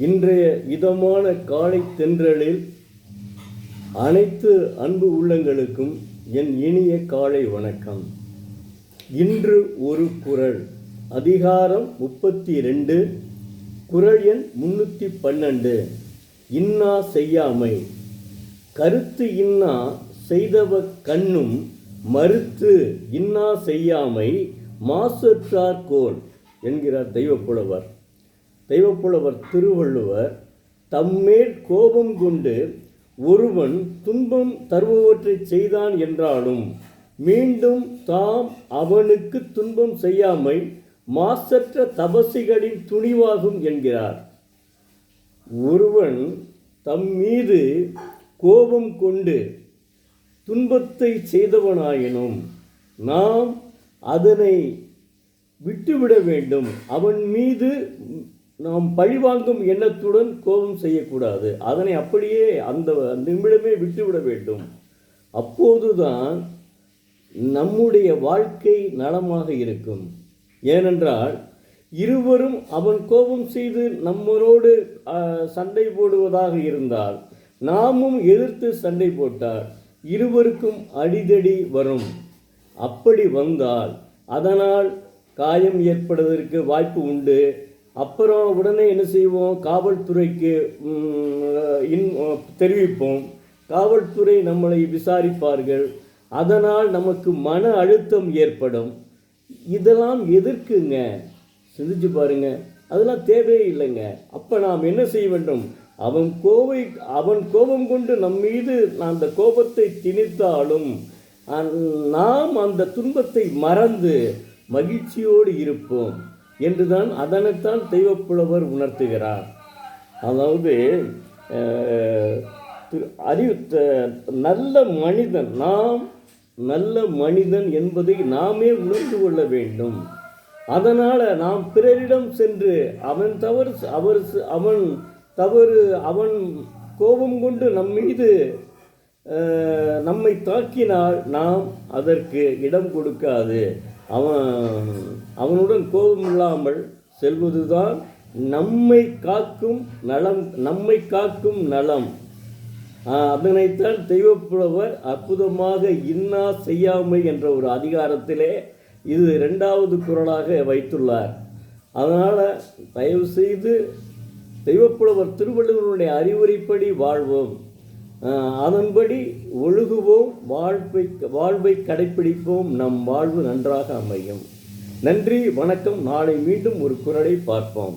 இன்றைய இதமான காலை தென்றலில் அனைத்து அன்பு உள்ளங்களுக்கும் என் இனிய காலை வணக்கம். இன்று ஒரு குறள், அதிகாரம் 32, குறள் எண் 312. இன்னா செய்யாமை. கருத்து இன்னா செய்தவ கண்ணும் மறுத்து இன்னா செய்யாமை மாசற்றார்கோல் என்கிறார் தெய்வப்புலவர் திருவள்ளுவர். தம்மேல் கோபம் கொண்டு ஒருவன் துன்பம் தருபவற்றை செய்தான் என்றாலும் மீண்டும் தாம் அவனுக்கு துன்பம் செய்யாமை மாசற்ற தபசிகளின் துணிவாகும் என்கிறார். ஒருவன் தம் மீது கோபம் கொண்டு துன்பத்தை செய்தவனாயினும் நாம் அதனை விட்டுவிட வேண்டும். அவன் மீது நாம் பழிவாங்கும் எண்ணத்துடன் கோபம் செய்யக்கூடாது. அதனை அப்படியே அந்த நிமிடமே விட்டுவிட வேண்டும். அப்போதுதான் நம்முடைய வாழ்க்கை நலமாக இருக்கும். ஏனென்றால் இருவரும் அவன் கோபம் செய்து நம்மளோடு சண்டை போடுவதாக இருந்தால் நாமும் எதிர்த்து சண்டை போட்டால் இருவருக்கும் அடிதடி வரும். அப்படி வந்தால் அதனால் காயம் ஏற்படுவதற்கு வாய்ப்பு உண்டு. அப்புறம் உடனே என்ன செய்வோம், காவல்துறைக்கு தெரிவிப்போம். காவல்துறை நம்மளை விசாரிப்பார்கள். அதனால் நமக்கு மன அழுத்தம் ஏற்படும். இதெல்லாம் எதற்குங்க? சிந்திச்சு பாருங்க. அதெல்லாம் தேவையே இல்லைங்க. அப்போ நாம் என்ன செய்ய வேண்டும்? அவன் கோபம் கொண்டு நம் மீது அந்த கோபத்தை திணித்தாலும் நாம் அந்த துன்பத்தை மறந்து மகிழ்ச்சியோடு இருப்போம் என்றுதான் அதனைத்தான் தெய்வப்புலவர் உணர்த்துகிறார். அதாவது நல்ல மனிதன், நாம் நல்ல மனிதன் என்பதை நாமே உணர்ந்து கொள்ள வேண்டும். அதனால் நாம் பிறரிடம் சென்று அவன் கோபம் கொண்டு நம் மீது நம்மை தாக்கினால் நாம் அதற்கு இடம் கொடுக்காது. அவனுடன் கோபம் இல்லாமல் செல்வதுதான் நம்மை காக்கும் நலம். அதனைத்தான் தெய்வப்புலவர் அற்புதமாக இன்னா செய்யாமை என்ற ஒரு அதிகாரத்திலே இது 2வது குறளாக வைத்துள்ளார். அதனால் தயவு செய்து தெய்வப்புலவர் திருவள்ளுவருடைய அறிவுரைப்படி வாழ்வோம், அதன்படி ஒழுகுவோம், வாழ்வை கடைப்பிடிப்போம். நம் வாழ்வு நன்றாக அமையும். நன்றி, வணக்கம். நாளை மீண்டும் ஒரு குறளை பார்ப்போம்.